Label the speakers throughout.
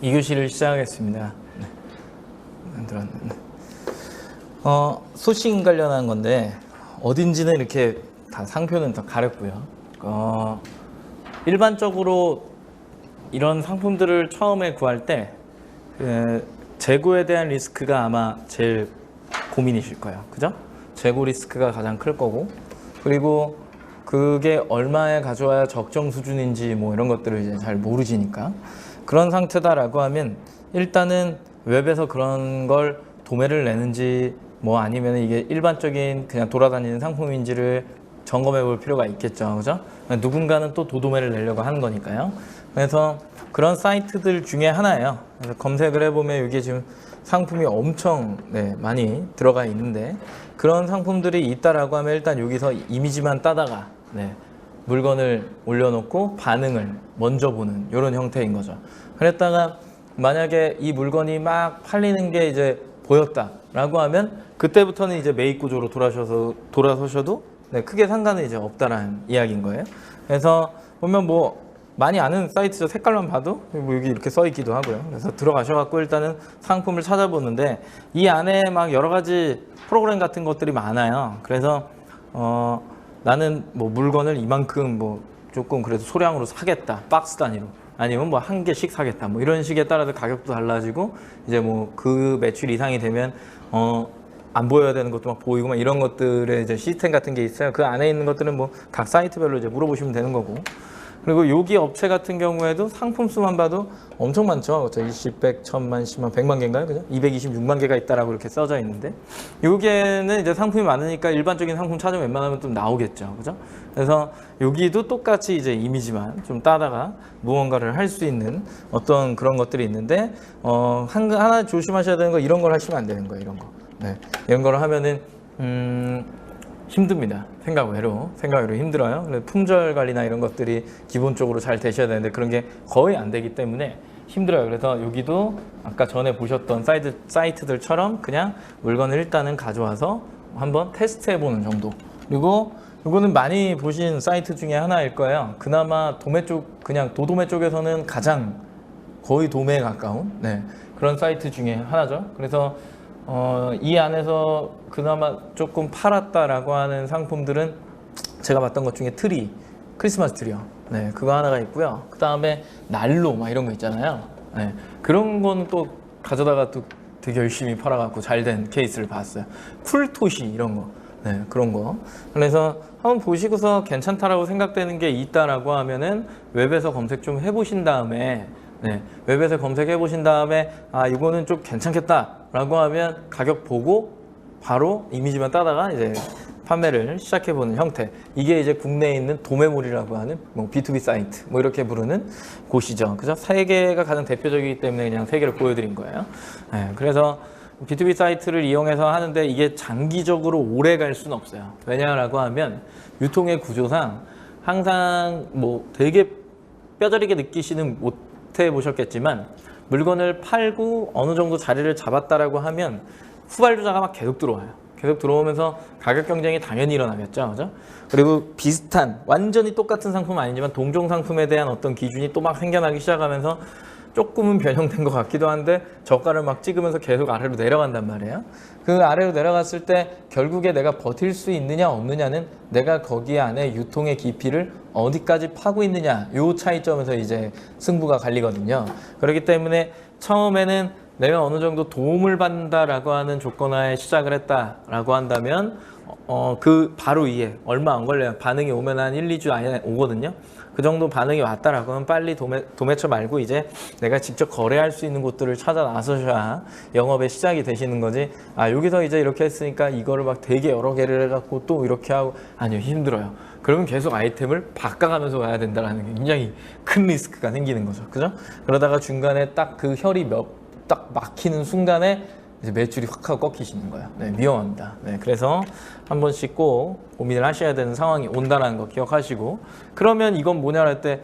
Speaker 1: 2교시를 시작하겠습니다. 소싱 관련한 건데 어딘지는 이렇게 다 상표는 다 가렸고요. 일반적으로 이런 상품들을 처음에 구할 때 재고에 대한 리스크가 아마 제일 고민이실 거예요. 그죠? 재고 리스크가 가장 클 거고, 그리고 그게 얼마에 가져와야 적정 수준인지 뭐 이런 것들을 이제 잘 모르시니까, 그런 상태다라고 하면 일단은 웹에서 그런 걸 도매를 내는지 뭐 아니면 이게 일반적인 그냥 돌아다니는 상품인지를 점검해 볼 필요가 있겠죠. 그죠? 누군가는 또 도도매를 내려고 하는 거니까요. 그래서 그런 사이트들 중에 하나예요. 그래서 검색을 해보면 이게 지금 상품이 엄청 많이 들어가 있는데, 그런 상품들이 있다라고 하면 일단 여기서 이미지만 따다가 물건을 올려놓고 반응을 먼저 보는 이런 형태인 거죠. 그랬다가 만약에 이 물건이 막 팔리는 게 이제 보였다라고 하면 그때부터는 이제 매입 구조로 돌아서셔도 크게 상관은 이제 없다라는 이야기인 거예요. 그래서 보면 뭐 많이 아는 사이트죠. 색깔만 봐도 뭐 여기 이렇게 써 있기도 하고요. 그래서 들어가셔갖고 일단은 상품을 찾아보는데 이 안에 막 여러 가지 프로그램 같은 것들이 많아요. 그래서 나는 뭐 물건을 이만큼 뭐 조금 그래도 소량으로 사겠다, 박스 단위로, 아니면 뭐 한 개씩 사겠다, 뭐 이런 식에 따라서 가격도 달라지고, 이제 뭐 그 매출 이상이 되면 안 보여야 되는 것도 막 보이고 막 이런 것들의 이제 시스템 같은 게 있어요. 그 안에 있는 것들은 뭐 각 사이트별로 이제 물어보시면 되는 거고. 그리고 여기 업체 같은 경우에도 상품 수만 봐도 엄청 많죠. 20, 100, 1000만, 10만, 100만 개인가요? 그죠? 226만 개가 있다라고 이렇게 써져 있는데, 여기에는 이제 상품이 많으니까 일반적인 상품 찾으면 웬만하면 좀 나오겠죠. 그죠? 그래서 여기도 똑같이 이제 이미지만 좀 따다가 무언가를 할 수 있는 어떤 그런 것들이 있는데, 하나 조심하셔야 되는 거, 이런 걸 하시면 안 되는 거예요. 이런 거. 이런 걸 하면은 힘듭니다. 생각외로 힘들어요. 품절 관리나 이런 것들이 기본적으로 잘 되셔야 되는데 그런 게 거의 안 되기 때문에 힘들어요. 그래서 여기도 아까 전에 보셨던 사이트들처럼 그냥 물건을 일단은 가져와서 한번 테스트해보는 정도. 그리고 이거는 많이 보신 사이트 중에 하나일 거예요. 그나마 도매 쪽, 그냥 도도매 쪽에서는 가장 거의 도매에 가까운 그런 사이트 중에 하나죠. 그래서 이 안에서 그나마 조금 팔았다라고 하는 상품들은 제가 봤던 것 중에 트리, 크리스마스 트리요. 그거 하나가 있고요. 그 다음에 난로 막 이런 거 있잖아요. 그런 건 또 가져다가 또 되게 열심히 팔아갖고 잘 된 케이스를 봤어요. 쿨토시 이런 거. 그런 거. 그래서 한번 보시고서 괜찮다라고 생각되는 게 있다라고 하면은 웹에서 검색 좀 해보신 다음에 웹에서 검색해 보신 다음에 이거는 좀 괜찮겠다라고 하면 가격 보고 바로 이미지만 따다가 이제 판매를 시작해 보는 형태. 이게 이제 국내에 있는 도매몰이라고 하는 뭐 B2B 사이트 뭐 이렇게 부르는 곳이죠. 그죠? 세 개가 가장 대표적이기 때문에 그냥 세 개를 보여드린 거예요. 그래서 B2B 사이트를 이용해서 하는데 이게 장기적으로 오래 갈 수는 없어요. 왜냐라고 하면 유통의 구조상 항상 뭐 되게 뼈저리게 느끼시는 해 보셨겠지만 물건을 팔고 어느 정도 자리를 잡았다라고 하면 후발주자가 막 계속 들어와요. 계속 들어오면서 가격 경쟁이 당연히 일어나겠죠. 그죠? 그리고 비슷한 완전히 똑같은 상품은 아니지만 동종 상품에 대한 어떤 기준이 또 막 생겨나기 시작하면서 조금은 변형된 것 같기도 한데 저가를 막 찍으면서 계속 아래로 내려간단 말이에요. 그 아래로 내려갔을 때 결국에 내가 버틸 수 있느냐 없느냐는 내가 거기 안에 유통의 깊이를 어디까지 파고 있느냐, 요 차이점에서 이제 승부가 갈리거든요. 그렇기 때문에 처음에는 내가 어느 정도 도움을 받는다라고 하는 조건하에 시작을 했다라고 한다면 그 바로 이에 얼마 안 걸려요. 반응이 오면 한 1, 2주 안에 오거든요. 그 정도 반응이 왔다라고 하면 빨리 도매처 말고 이제 내가 직접 거래할 수 있는 곳들을 찾아 나서셔야 영업의 시작이 되시는 거지. 여기서 이제 이렇게 했으니까 이거를 막 되게 여러 개를 해갖고 또 이렇게 하고, 아니요, 힘들어요. 그러면 계속 아이템을 바꿔가면서 와야 된다는 게 굉장히 큰 리스크가 생기는 거죠. 그죠? 그러다가 중간에 딱 그 혈이 딱 막히는 순간에 이제 매출이 확 하고 꺾이시는 거예요. 위험합니다. 그래서 한 번씩 꼭 고민을 하셔야 되는 상황이 온다는 거 기억하시고, 그러면 이건 뭐냐 할 때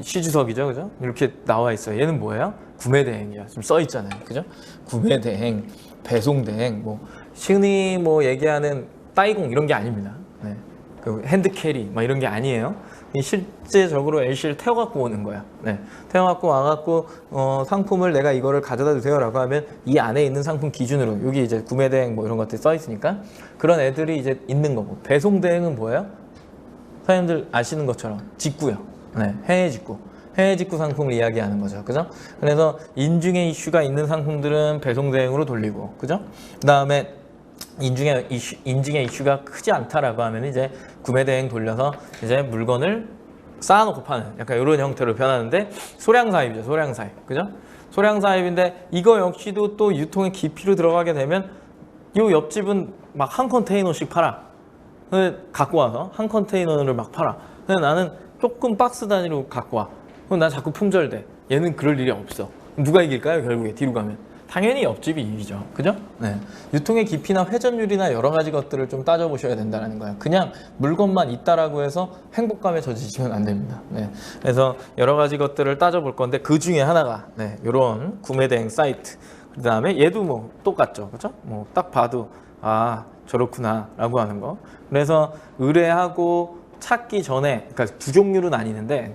Speaker 1: 시주석이죠. 그죠? 이렇게 나와 있어요. 얘는 뭐예요? 구매 대행이야. 지금 써 있잖아요. 그죠? 구매 대행, 배송 대행, 뭐 흔히 뭐 얘기하는 따이공 이런 게 아닙니다. 그 핸드 캐리 막 이런 게 아니에요. 이 실제적으로 LC를 태워갖고 오는 거야. 네. 태워갖고 와갖고 상품을 내가 이거를 가져다 주세요라고 하면 이 안에 있는 상품 기준으로 여기 이제 구매 대행 뭐 이런 것들이 써 있으니까 그런 애들이 이제 있는 거고 배송 대행은 뭐예요? 사장님들 아시는 것처럼 직구요. 네. 해외 직구. 해외 직구 상품을 이야기하는 거죠. 그죠? 그래서 인중에 이슈가 있는 상품들은 배송 대행으로 돌리고, 그죠? 그 다음에 인증의 이슈가 크지 않다라고 하면 이제 구매 대행 돌려서 이제 물건을 쌓아놓고 파는 약간 이런 형태로 변하는데 소량 사입이죠. 소량 사입. 그죠? 소량 사입인데 이거 역시도 또 유통의 깊이로 들어가게 되면 이 옆집은 막 한 컨테이너씩 팔아. 갖고 와서 한 컨테이너를 막 팔아. 근데 나는 조금 박스 단위로 갖고 와. 그럼 난 자꾸 품절돼. 얘는 그럴 일이 없어. 누가 이길까요? 결국에 뒤로 가면. 당연히 옆집이 이기죠. 그죠? 네. 유통의 깊이나 회전율이나 여러 가지 것들을 좀 따져보셔야 된다는 거예요. 그냥 물건만 있다라고 해서 행복감에 젖으시면 안 됩니다. 네. 그래서 여러 가지 것들을 따져볼 건데 그 중에 하나가 네, 이런 구매 대행 사이트. 그 다음에 얘도 뭐 똑같죠. 그죠? 뭐 딱 봐도 아 저렇구나 라고 하는 거. 그래서 의뢰하고 찾기 전에 그러니까 두 종류로 나뉘는데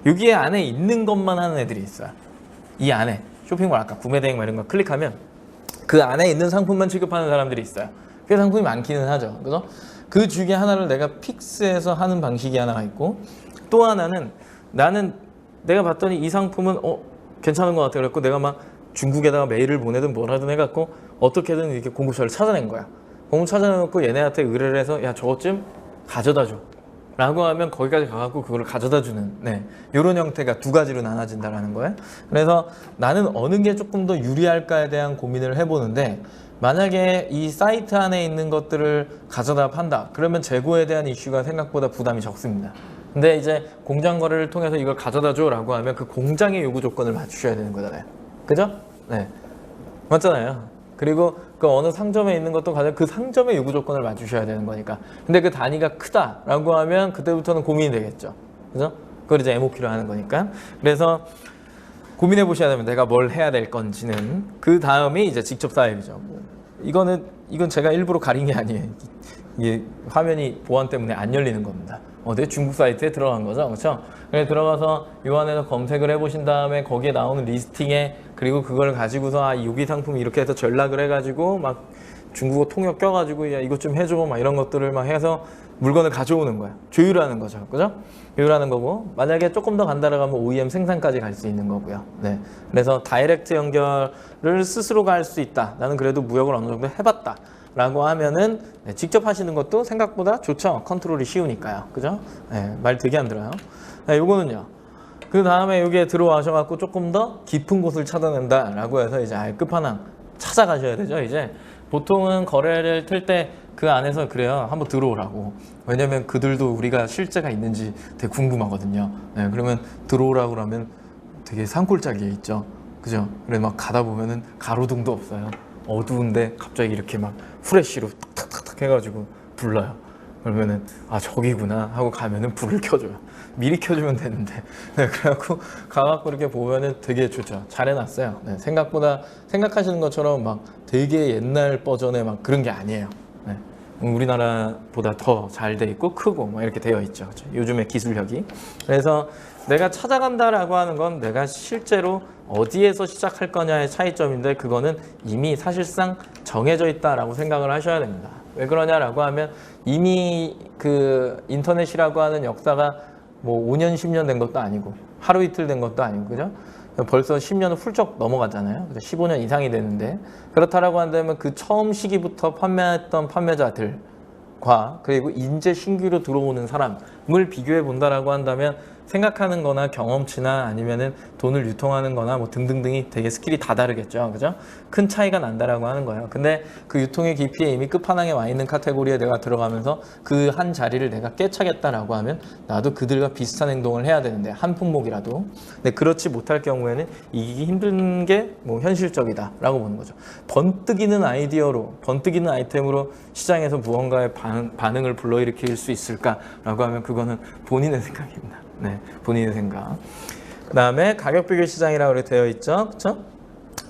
Speaker 1: 여기에 안에 있는 것만 하는 애들이 있어요. 이 안에 쇼핑몰 아까 구매 대행 이런 거 클릭하면 그 안에 있는 상품만 취급하는 사람들이 있어요. 그 상품이 많기는 하죠. 그래서 그 중에 하나를 내가 픽스해서 하는 방식이 하나가 있고 또 하나는 나는 내가 봤더니 이 상품은 괜찮은 것 같아. 그래갖고 내가 막 중국에다가 메일을 보내든 뭐라든 해갖고 어떻게든 이렇게 공급처를 찾아낸 거야. 공급 찾아내놓고 얘네한테 의뢰를 해서 야 저것 좀 가져다 줘 라고 하면 거기까지 가갖고 그걸 가져다 주는 네, 이런 형태가 두 가지로 나눠진다라는 거예요. 그래서 나는 어느 게 조금 더 유리할까에 대한 고민을 해보는데 만약에 이 사이트 안에 있는 것들을 가져다 판다 그러면 재고에 대한 이슈가 생각보다 부담이 적습니다. 근데 이제 공장 거래를 통해서 이걸 가져다 줘 라고 하면 그 공장의 요구 조건을 맞추셔야 되는 거잖아요. 그죠? 네. 맞잖아요. 그리고 그 어느 상점에 있는 것도 가장 그 상점의 요구 조건을 맞추셔야 되는 거니까. 근데 그 단위가 크다라고 하면 그때부터는 고민이 되겠죠. 그죠? 그걸 이제 MOQ로 하는 거니까. 그래서 고민해 보셔야 되면 내가 뭘 해야 될 건지는 그 다음이 이제 직접 사입이죠. 이건 제가 일부러 가린 게 아니에요. 이게 화면이 보안 때문에 안 열리는 겁니다. 어디 중국 사이트에 들어간 거죠, 그렇죠? 그래서 들어가서 요 안에서 검색을 해보신 다음에 거기에 나오는 리스팅에 그리고 그걸 가지고서 아 여기 상품이 이렇게 해서 전락을 해가지고 막 중국어 통역 껴가지고 야 이것 좀 해줘 막 이런 것들을 막 해서 물건을 가져오는 거야. 조율하는 거죠, 그죠? 조율하는 거고 만약에 조금 더 간다라고 하면 OEM 생산까지 갈 수 있는 거고요. 네, 그래서 다이렉트 연결을 스스로가 할 수 있다. 나는 그래도 무역을 어느 정도 해봤다. 라고 하면은 네, 직접 하시는 것도 생각보다 좋죠. 컨트롤이 쉬우니까요. 그죠? 네, 말 되게 안 들어요. 네, 요거는요. 그 다음에 여기에 들어와셔갖고 조금 더 깊은 곳을 찾아낸다 라고 해서 이제 아예 끝판왕 찾아가셔야 되죠. 이제 보통은 거래를 틀 때 그 안에서 그래요. 한번 들어오라고. 왜냐면 그들도 우리가 실제가 있는지 되게 궁금하거든요. 네, 그러면 들어오라고 그러면 되게 산골짜기에 있죠. 그죠? 그래 막 가다 보면은 가로등도 없어요. 어두운데 갑자기 이렇게 막 후레쉬로 탁탁탁탁 해가지고 불러요. 그러면은 아 저기구나 하고 가면은 불을 켜줘요. 미리 켜주면 되는데 네, 그래갖고 가갖고 이렇게 보면은 되게 좋죠. 잘 해놨어요. 네, 생각보다 생각하시는 것처럼 막 되게 옛날 버전의 막 그런 게 아니에요. 네, 우리나라보다 더 잘 돼 있고 크고 막 이렇게 되어 있죠. 그렇죠? 요즘의 기술력이. 그래서 내가 찾아간다라고 하는 건 내가 실제로 어디에서 시작할 거냐의 차이점인데 그거는 이미 사실상 정해져 있다라고 생각을 하셔야 됩니다. 왜 그러냐라고 하면 이미 그 인터넷이라고 하는 역사가 뭐 5년, 10년 된 것도 아니고 하루 이틀 된 것도 아니고 그죠? 벌써 10년은 훌쩍 넘어갔잖아요. 15년 이상이 되는데 그렇다라고 한다면 그 처음 시기부터 판매했던 판매자들과 그리고 이제 신규로 들어오는 사람을 비교해 본다라고 한다면 생각하는 거나 경험치나 아니면은 돈을 유통하는 거나 뭐 등등등이 되게 스킬이 다 다르겠죠. 그죠? 큰 차이가 난다라고 하는 거예요. 근데 그 유통의 깊이에 이미 끝판왕에 와 있는 카테고리에 내가 들어가면서 그 한 자리를 내가 깨차겠다라고 하면 나도 그들과 비슷한 행동을 해야 되는데 한 품목이라도. 근데 그렇지 못할 경우에는 이기기 힘든 게 뭐 현실적이다라고 보는 거죠. 번뜩이는 아이디어로, 번뜩이는 아이템으로 시장에서 무언가의 반응을 불러일으킬 수 있을까라고 하면 그거는 본인의 생각입니다. 네, 본인의 생각. 그 다음에 가격 비교 시장이라고 이렇게 되어 있죠. 그렇죠?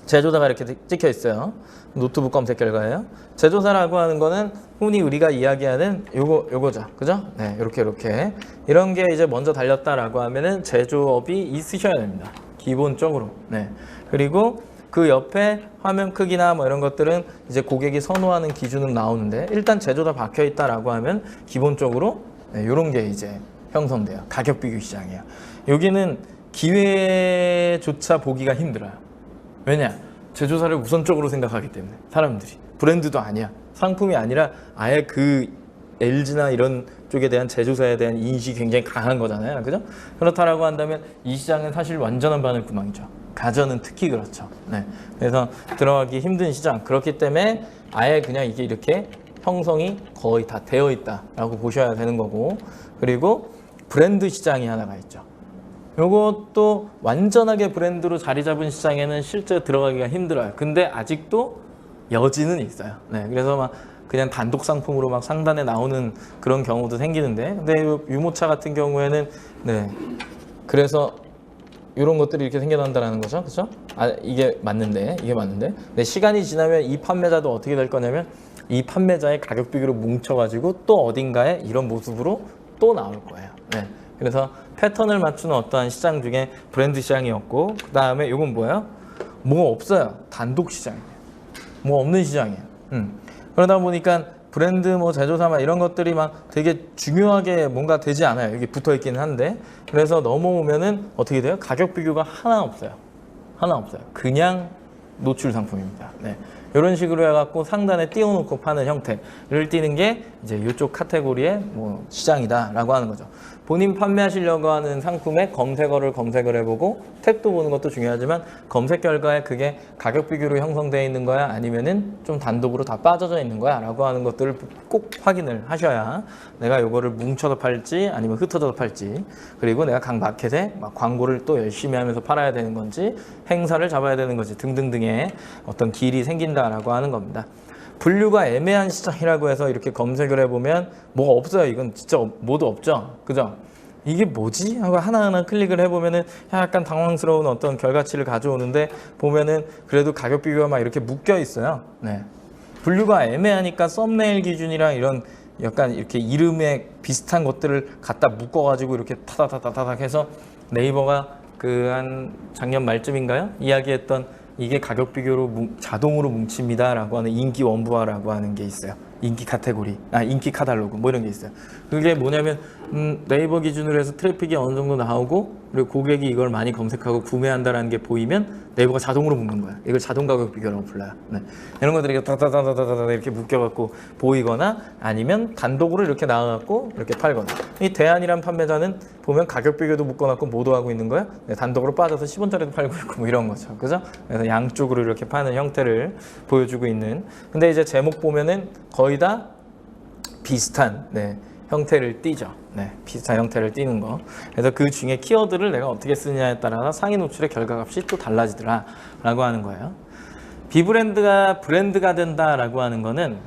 Speaker 1: 제조사가 이렇게 찍혀 있어요. 노트북 검색 결과예요. 제조사라고 하는 거는 흔히 우리가 이야기하는 요거죠. 그죠? 네, 이렇게. 이런 게 이제 먼저 달렸다라고 하면은 제조업이 있으셔야 됩니다. 기본적으로. 네. 그리고 그 옆에 화면 크기나 뭐 이런 것들은 이제 고객이 선호하는 기준은 나오는데 일단 제조사 박혀 있다라고 하면 기본적으로 네, 이런 게 이제 형성돼요. 가격 비교 시장이에요. 여기는 기회조차 보기가 힘들어요. 왜냐? 제조사를 우선적으로 생각하기 때문에 사람들이 브랜드도 아니야. 상품이 아니라 아예 그 LG나 이런 쪽에 대한 제조사에 대한 인식이 굉장히 강한 거잖아요. 그죠? 그렇다라고 한다면 이 시장은 사실 완전한 바늘구멍이죠. 가전은 특히 그렇죠. 네. 그래서 들어가기 힘든 시장. 그렇기 때문에 아예 그냥 이게 이렇게 형성이 거의 다 되어 있다라고 보셔야 되는 거고, 그리고 브랜드 시장이 하나가 있죠. 요것도 완전하게 브랜드로 자리 잡은 시장에는 실제 들어가기가 힘들어요. 근데 아직도 여지는 있어요. 네, 그래서 막 그냥 단독 상품으로 막 상단에 나오는 그런 경우도 생기는데, 근데 유모차 같은 경우에는 네, 그래서 이런 것들이 이렇게 생겨난다는 거죠. 그렇죠? 아, 이게 맞는데. 근데 시간이 지나면 이 판매자도 어떻게 될 거냐면 이 판매자의 가격 비교로 뭉쳐가지고 또 어딘가에 이런 모습으로 또 나올 거예요. 네. 그래서 패턴을 맞추는 어떠한 시장 중에 브랜드 시장이었고, 그 다음에 이건 뭐예요? 뭐 없어요. 단독 시장이에요. 뭐 없는 시장이에요. 그러다 보니까 브랜드 뭐 제조사 막 이런 것들이 막 되게 중요하게 뭔가 되지 않아요. 여기 붙어 있기는 한데, 그래서 넘어오면은 어떻게 돼요? 가격 비교가 하나 없어요. 그냥 노출 상품입니다. 네. 이런 식으로 해갖고 상단에 띄워놓고 파는 형태를 띄는 게 이제 이쪽 카테고리의 뭐 시장이다라고 하는 거죠. 본인 판매하시려고 하는 상품의 검색어를 해보고 탭도 보는 것도 중요하지만 검색 결과에 그게 가격 비교로 형성되어 있는 거야 아니면은 좀 단독으로 다 빠져져 있는 거야 라고 하는 것들을 꼭 확인을 하셔야 내가 이거를 뭉쳐서 팔지 아니면 흩어져서 팔지, 그리고 내가 각 마켓에 막 광고를 또 열심히 하면서 팔아야 되는 건지 행사를 잡아야 되는 건지 등등등의 어떤 길이 생긴다라고 하는 겁니다. 분류가 애매한 시장이라고 해서 이렇게 검색을 해보면 뭐가 없어요. 이건 진짜 뭐도 없죠. 그죠? 이게 뭐지? 하고 하나하나 클릭을 해보면은 약간 당황스러운 어떤 결과치를 가져오는데, 보면은 그래도 가격 비교가 막 이렇게 묶여 있어요. 네. 분류가 애매하니까 썸네일 기준이랑 이런 약간 이렇게 이름에 비슷한 것들을 갖다 묶어가지고 이렇게 타다다다닥 해서 네이버가 그 한 작년 말쯤인가요? 이야기했던 이게 가격 비교로 자동으로 뭉칩니다라고 하는 인기 원부화라고 하는 게 있어요. 인기 카테고리, 인기 카탈로그 뭐 이런 게 있어요. 그게 뭐냐면 네이버 기준으로 해서 트래픽이 어느 정도 나오고, 그리고 고객이 이걸 많이 검색하고 구매한다라는 게 보이면 네이버가 자동으로 묶는 거야. 이걸 자동 가격 비교라고 불러요. 네. 이런 것들이 다다다다다다 이렇게 묶여갖고 보이거나 아니면 단독으로 이렇게 나와갖고 이렇게 팔거나. 이 대안이란 판매자는 보면 가격 비교도 묶어놨고 뭐도 하고 있는 거야. 네, 단독으로 빠져서 10원짜리도 팔고 있고 뭐 이런 거죠. 그죠? 그래서 양쪽으로 이렇게 파는 형태를 보여주고 있는. 근데 이제 제목 보면은 거의 다 비슷한 형태를 띠죠. 비슷한 형태를 띠는 거. 그래서 그 중에 키워드를 내가 어떻게 쓰느냐에 따라서 상위 노출의 결과값이 또 달라지더라 라고 하는 거예요. 비브랜드가 브랜드가 된다라고 하는 거는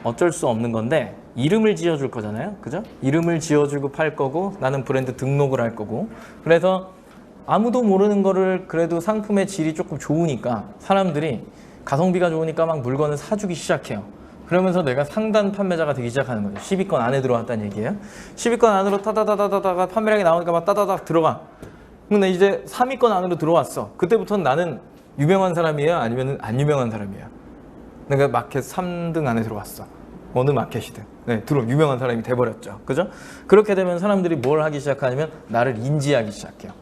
Speaker 1: 어쩔 수 없는 건데, 이름을 지어줄 거잖아요. 그죠? 이름을 지어주고 팔 거고, 나는 브랜드 등록을 할 거고, 그래서 아무도 모르는 거를 그래도 상품의 질이 조금 좋으니까 사람들이 가성비가 좋으니까 막 물건을 사주기 시작해요. 그러면서 내가 상단 판매자가 되기 시작하는 거죠. 10위권 안에 들어왔다는 얘기예요. 10위권 안으로 타다다다다가 판매량이 나오니까 막 따다닥 들어가. 근데 이제 3위권 안으로 들어왔어. 그때부터는 나는 유명한 사람이에요? 아니면 안 유명한 사람이에요? 내가 마켓 3등 안에 들어왔어. 어느 마켓이든. 유명한 사람이 돼버렸죠. 그죠? 그렇게 되면 사람들이 뭘 하기 시작하냐면 나를 인지하기 시작해요.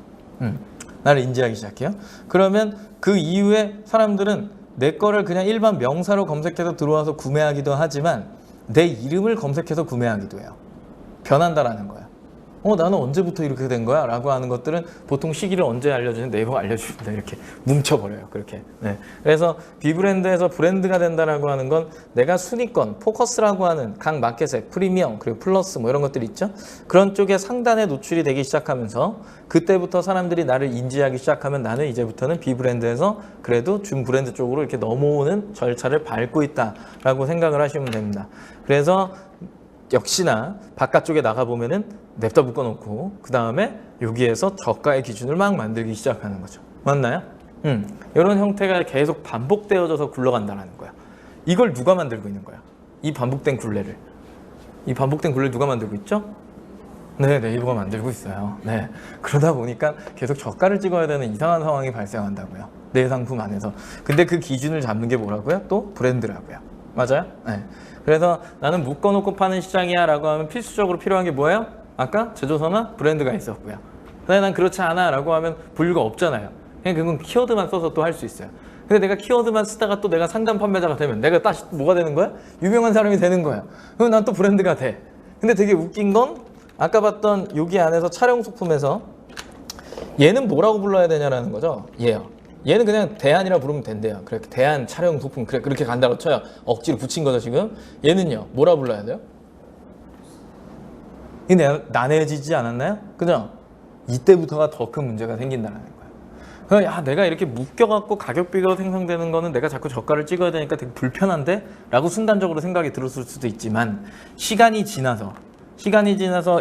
Speaker 1: 나를 인지하기 시작해요. 그러면 그 이후에 사람들은 내 거를 그냥 일반 명사로 검색해서 들어와서 구매하기도 하지만 내 이름을 검색해서 구매하기도 해요. 변한다라는 거야. 나는 언제부터 이렇게 된 거야? 라고 하는 것들은 보통 시기를 언제 알려주는 네이버가 알려줍니다. 이렇게 뭉쳐버려요. 그렇게. 그래서 비브랜드에서 브랜드가 된다라고 하는 건 내가 순위권, 포커스라고 하는 각 마켓에 프리미엄, 그리고 플러스 뭐 이런 것들이 있죠. 그런 쪽에 상단에 노출이 되기 시작하면서 그때부터 사람들이 나를 인지하기 시작하면 나는 이제부터는 비브랜드에서 그래도 준 브랜드 쪽으로 이렇게 넘어오는 절차를 밟고 있다라고 생각을 하시면 됩니다. 그래서 역시나 바깥쪽에 나가보면은 냅다 묶어놓고 그 다음에 여기에서 저가의 기준을 막 만들기 시작하는 거죠. 맞나요? 이런 형태가 계속 반복되어져서 굴러간다는 거야. 이걸 누가 만들고 있는 거야? 이 반복된 굴레를. 이 반복된 굴레를 누가 만들고 있죠? 네, 네이버가 만들고 있어요. 네. 그러다 보니까 계속 저가를 찍어야 되는 이상한 상황이 발생한다고요. 내 상품 안에서. 근데 그 기준을 잡는 게 뭐라고요? 또 브랜드라고요. 맞아요? 네. 그래서 나는 묶어놓고 파는 시장이야 라고 하면 필수적으로 필요한 게 뭐예요? 아까 제조사나 브랜드가 있었고요. 근데 난 그렇지 않아 라고 하면 분류가 없잖아요. 그냥 그건 키워드만 써서 또 할 수 있어요. 근데 내가 키워드만 쓰다가 또 내가 상단 판매자가 되면 내가 다시 뭐가 되는 거야? 유명한 사람이 되는 거야. 그럼 난 또 브랜드가 돼. 근데 되게 웃긴 건 아까 봤던 여기 안에서 촬영 소품에서 얘는 뭐라고 불러야 되냐라는 거죠. 얘요. 얘는 그냥 대안이라 부르면 된대요. 그렇게 대안 촬영 소품 그렇게 간다고 쳐요. 억지로 붙인 거죠 지금. 얘는요. 뭐라 불러야 돼요? 이게 난해지지 않았나요? 그죠? 이때부터가 더 큰 문제가 생긴다는 거예요. 야, 내가 이렇게 묶여갖고 가격 비교가 생성되는 거는 내가 자꾸 저가를 찍어야 되니까 되게 불편한데? 라고 순간적으로 생각이 들었을 수도 있지만 시간이 지나서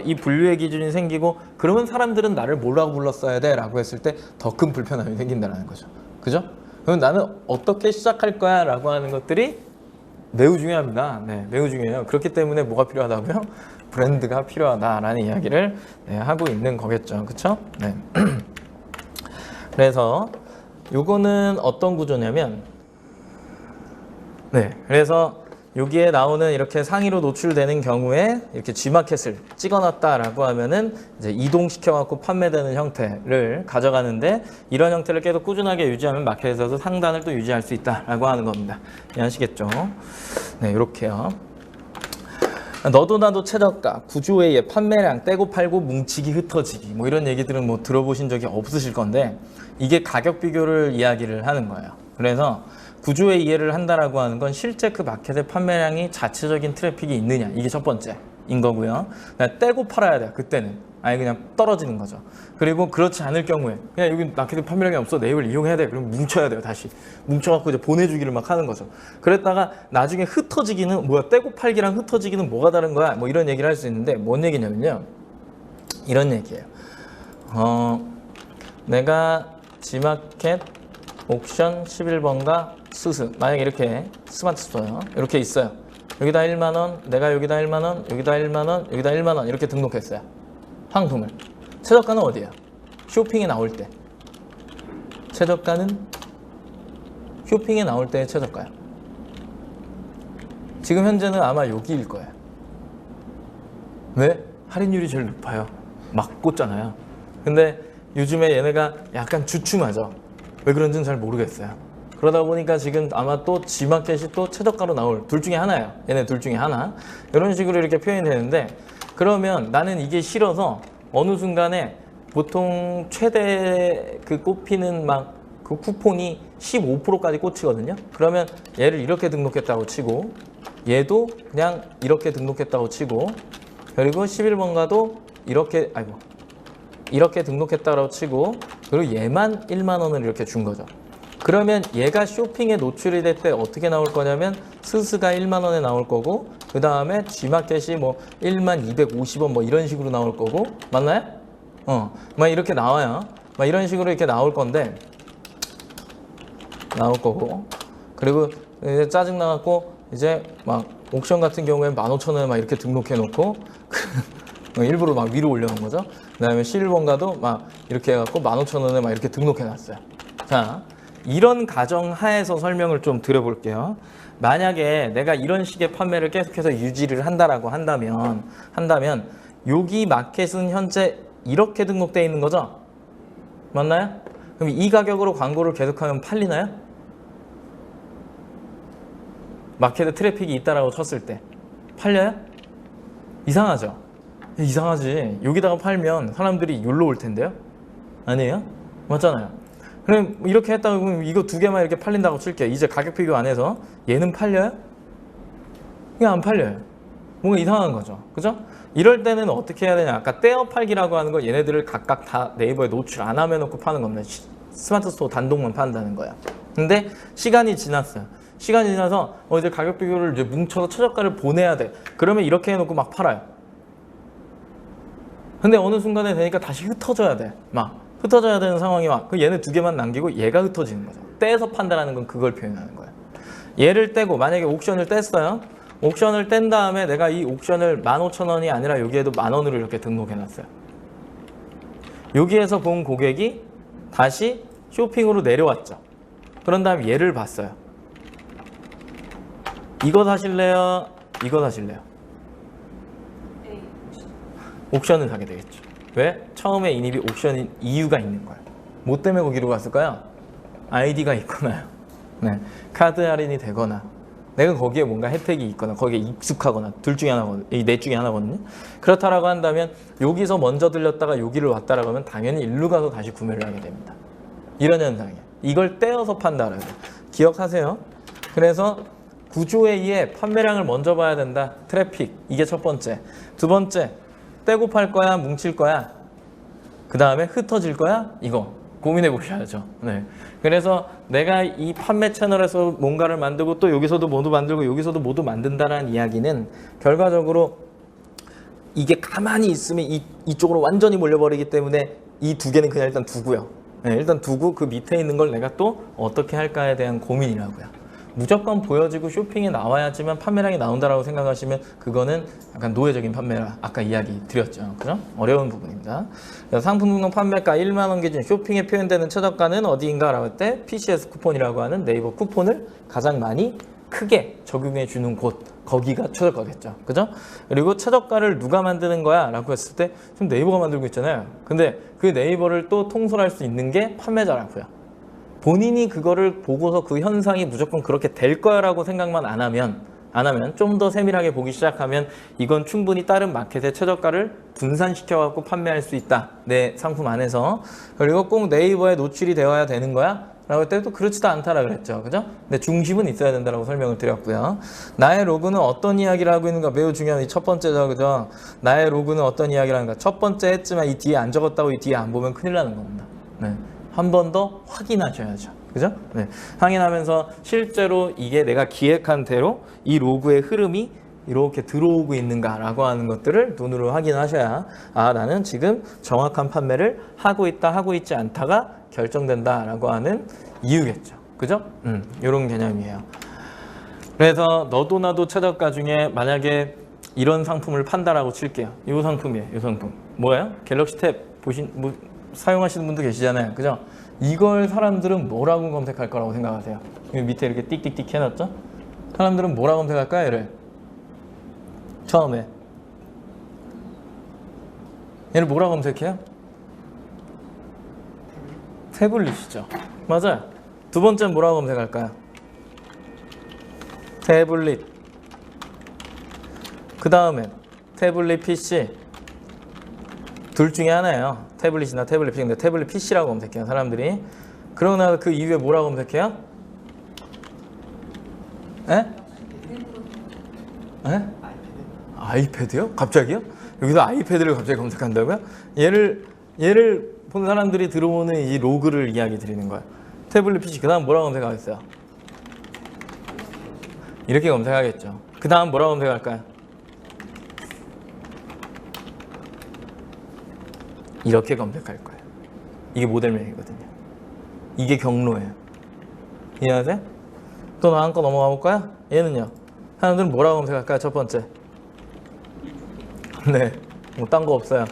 Speaker 1: 이 분류의 기준이 생기고 그러면 사람들은 나를 뭐라고 불렀어야 돼? 라고 했을 때 더 큰 불편함이 생긴다는 거죠. 그죠? 그럼 나는 어떻게 시작할 거야? 라고 하는 것들이 매우 중요합니다. 네, 매우 중요해요. 그렇기 때문에 뭐가 필요하다고요? 브랜드가 필요하다라는 이야기를 하고 있는 거겠죠. 그쵸? 네. 그래서 요거는 어떤 구조냐면 네, 그래서 여기에 나오는 이렇게 상위로 노출되는 경우에 이렇게 G마켓을 찍어놨다라고 하면은 이제 이동시켜갖고 판매되는 형태를 가져가는데 이런 형태를 계속 꾸준하게 유지하면 마켓에서도 상단을 또 유지할 수 있다라고 하는 겁니다. 이해하시겠죠? 네, 이렇게요. 너도 나도 최저가, 구조회의, 판매량, 떼고 팔고 뭉치기, 흩어지기 뭐 이런 얘기들은 뭐 들어보신 적이 없으실 건데 이게 가격 비교를 이야기를 하는 거예요. 그래서 구조의 이해를 한다라고 하는 건 실제 그 마켓의 판매량이 자체적인 트래픽이 있느냐 이게 첫 번째인 거고요. 그냥 떼고 팔아야 돼요. 그때는 아예 그냥 떨어지는 거죠. 그리고 그렇지 않을 경우에 그냥 여기 마켓에 판매량이 없어 네이버를 이용해야 돼. 그럼 뭉쳐야 돼요. 다시 뭉쳐갖고 이제 보내주기를 막 하는 거죠. 그랬다가 나중에 흩어지기는 뭐야? 떼고 팔기랑 흩어지기는 뭐가 다른 거야? 뭐 이런 얘기를 할 수 있는데 뭔 얘기냐면요. 이런 얘기예요. 내가 G마켓 옥션 11번가 수수 만약에 이렇게 스마트 스토어 이렇게 있어요. 여기다 1만원, 내가 여기다 1만원, 여기다 1만원, 여기다 1만원 이렇게 등록했어요. 상품을. 최저가는 어디야? 쇼핑에 나올 때. 최저가는 쇼핑에 나올 때의 최저가야. 지금 현재는 아마 여기일 거예요. 왜? 할인율이 제일 높아요. 막 꽂잖아요. 근데 요즘에 얘네가 약간 주춤하죠. 왜 그런지는 잘 모르겠어요. 그러다 보니까 지금 아마 또 G마켓이 또 최저가로 나올 둘 중에 하나예요. 얘네 둘 중에 하나. 이런 식으로 이렇게 표현이 되는데 그러면 나는 이게 싫어서 어느 순간에 보통 최대 그 꼽히는 막 그 쿠폰이 15%까지 꽂히거든요. 그러면 얘를 이렇게 등록했다고 치고 얘도 그냥 이렇게 등록했다고 치고 그리고 11번가도 이렇게 등록했다고 치고 그리고 얘만 1만 원을 이렇게 준 거죠. 그러면 얘가 쇼핑에 노출이 될 때 어떻게 나올 거냐면 스스가 1만 원에 나올 거고 그 다음에 G마켓이 뭐 1만 250원 뭐 이런 식으로 나올 거고 맞나요? 막 이렇게 나와요. 막 이런 식으로 이렇게 나올 건데 나올 거고 그리고 이제 짜증 나갖고 이제 막 옥션 같은 경우에 15,000원에 막 이렇게 등록해 놓고 일부러 막 위로 올려놓은 거죠. 그 다음에 11번가도 막 이렇게 해갖고 15,000원에 막 이렇게 등록해 놨어요. 자, 이런 가정 하에서 설명을 좀 드려볼게요. 만약에 내가 이런 식의 판매를 계속해서 유지를 한다라고 한다면 여기 마켓은 현재 이렇게 등록되어 있는 거죠? 맞나요? 그럼 이 가격으로 광고를 계속하면 팔리나요? 마켓에 트래픽이 있다라고 쳤을 때 팔려요? 이상하죠? 이상하지. 여기다가 팔면 사람들이 여기로 올 텐데요? 아니에요? 맞잖아요. 그럼 이렇게 했다가 그러면 이거 두 개만 이렇게 팔린다고 칠게요. 이제 가격 비교 안 해서 얘는 팔려요? 이게 안 팔려요. 뭔가 이상한 거죠. 그죠? 이럴 때는 어떻게 해야 되냐. 아까 떼어 팔기라고 하는 거 얘네들을 각각 다 네이버에 노출 안 하면 놓고 파는 겁니다. 스마트 스토어 단독만 판다는 거야. 근데 시간이 지났어요. 시간이 지나서 이제 가격 비교를 이제 뭉쳐서 최저가를 보내야 돼. 그러면 이렇게 해놓고 막 팔아요. 근데 어느 순간에 되니까 다시 흩어져야 돼. 막 흩어져야 되는 상황이 와. 그 얘네 두 개만 남기고 얘가 흩어지는 거죠. 떼서 판다라는 건 그걸 표현하는 거예요. 얘를 떼고 만약에 옥션을 뗐어요. 옥션을 뗀 다음에 내가 이 옥션을 15,000원이 아니라 여기에도 10,000원으로 이렇게 등록해놨어요. 여기에서 본 고객이 다시 쇼핑으로 내려왔죠. 그런 다음에 얘를 봤어요. 이거 사실래요? 이거 사실래요? 옥션을 사게 되겠죠. 왜? 처음에 인입이 옥션인 이유가 있는 거예요. 뭐 때문에 거기로 갔을까요? 아이디가 있거나요. 네. 카드 할인이 되거나 내가 거기에 뭔가 혜택이 있거나 거기에 익숙하거나 둘 중에 하나거든요. 이 넷 중에 하나거든요. 그렇다라고 한다면 여기서 먼저 들렸다가 여기를 왔다라고 하면 당연히 일로 가서 다시 구매를 하게 됩니다. 이런 현상이에요. 이걸 떼어서 판다라고 해요. 기억하세요. 그래서 구조에 의해 판매량을 먼저 봐야 된다. 트래픽. 이게 첫 번째. 두 번째. 떼고 팔 거야? 뭉칠 거야? 그 다음에 흩어질 거야? 이거. 고민해 보셔야죠. 네. 그래서 내가 이 판매 채널에서 뭔가를 만들고 또 여기서도 모두 만들고 여기서도 모두 만든다라는 이야기는 결과적으로 이게 가만히 있으면 이쪽으로 완전히 몰려버리기 때문에 이 두 개는 그냥 일단 두고요. 네, 일단 두고 그 밑에 있는 걸 내가 또 어떻게 할까에 대한 고민이라고요. 무조건 보여지고 쇼핑에 나와야지만 판매량이 나온다라고 생각하시면 그거는 약간 노예적인 판매라 아까 이야기 드렸죠. 그죠? 어려운 부분입니다. 상품 등록 판매가 1만 원 기준 쇼핑에 표현되는 최저가는 어디인가 라고 할 때 PCS 쿠폰이라고 하는 네이버 쿠폰을 가장 많이 크게 적용해 주는 곳 거기가 최저가겠죠. 그죠? 그리고 최저가를 누가 만드는 거야? 라고 했을 때 지금 네이버가 만들고 있잖아요. 근데 그 네이버를 또 통솔할 수 있는 게 판매자라고요. 본인이 그거를 보고서 그 현상이 무조건 그렇게 될 거야 라고 생각만 안 하면 좀 더 세밀하게 보기 시작하면 이건 충분히 다른 마켓의 최저가를 분산시켜 갖고 판매할 수 있다. 내 상품 안에서. 그리고 꼭 네이버에 노출이 되어야 되는 거야? 라고 할 때도 그렇지도 않다라 그랬죠. 그죠? 근데 중심은 있어야 된다라고 설명을 드렸고요. 나의 로그는 어떤 이야기를 하고 있는가 매우 중요한 이 첫 번째죠. 그죠? 나의 로그는 어떤 이야기를 하는가. 첫 번째 했지만 이 뒤에 안 적었다고 이 뒤에 안 보면 큰일 나는 겁니다. 네. 한 번 더 확인하셔야죠. 그죠? 네. 확인하면서 실제로 이게 내가 기획한 대로 이 로그의 흐름이 이렇게 들어오고 있는가라고 하는 것들을 눈으로 확인하셔야 아 나는 지금 정확한 판매를 하고 있다 하고 있지 않다가 결정된다라고 하는 이유겠죠. 그죠? 이런 개념이에요. 그래서 너도 나도 최저가 중에 만약에 이런 상품을 판다라고 칠게요. 이 상품이에요. 이 상품. 뭐예요? 갤럭시 탭 사용하시는 분도 계시잖아요. 그죠? 이걸 사람들은 뭐라고 검색할 거라고 생각하세요? 여기 밑에 이렇게 띡띡띡 해놨죠? 사람들은 뭐라고 검색할까요? 얘를 처음에 얘를 뭐라고 검색해요? 태블릿이죠. 맞아요. 두 번째는 뭐라고 검색할까요? 태블릿. 그 다음에 태블릿 PC. 둘 중에 하나예요. 태블릿이나 태블릿 PC. 근데 태블릿 PC라고 검색해요. 사람들이. 그러고 나서 그 이후에 뭐라고 검색해요? 에? 에? 아이패드요? 갑자기요? 여기서 아이패드를 갑자기 검색한다고요? 얘를 본 사람들이 들어오는 이 로그를 이야기 드리는 거예요. 태블릿 PC. 그 다음 뭐라고 검색하겠어요? 이렇게 검색하겠죠. 그 다음 뭐라고 검색할까요? 이렇게 검색할 거예요. 이게 모델명이거든요. 이게 경로예요. 이해하세요? 또 다음 거 넘어가 볼까요? 얘는요. 사람들은 뭐라고 검색할까요? 첫 번째. 네. 뭐 딴 거 없어요.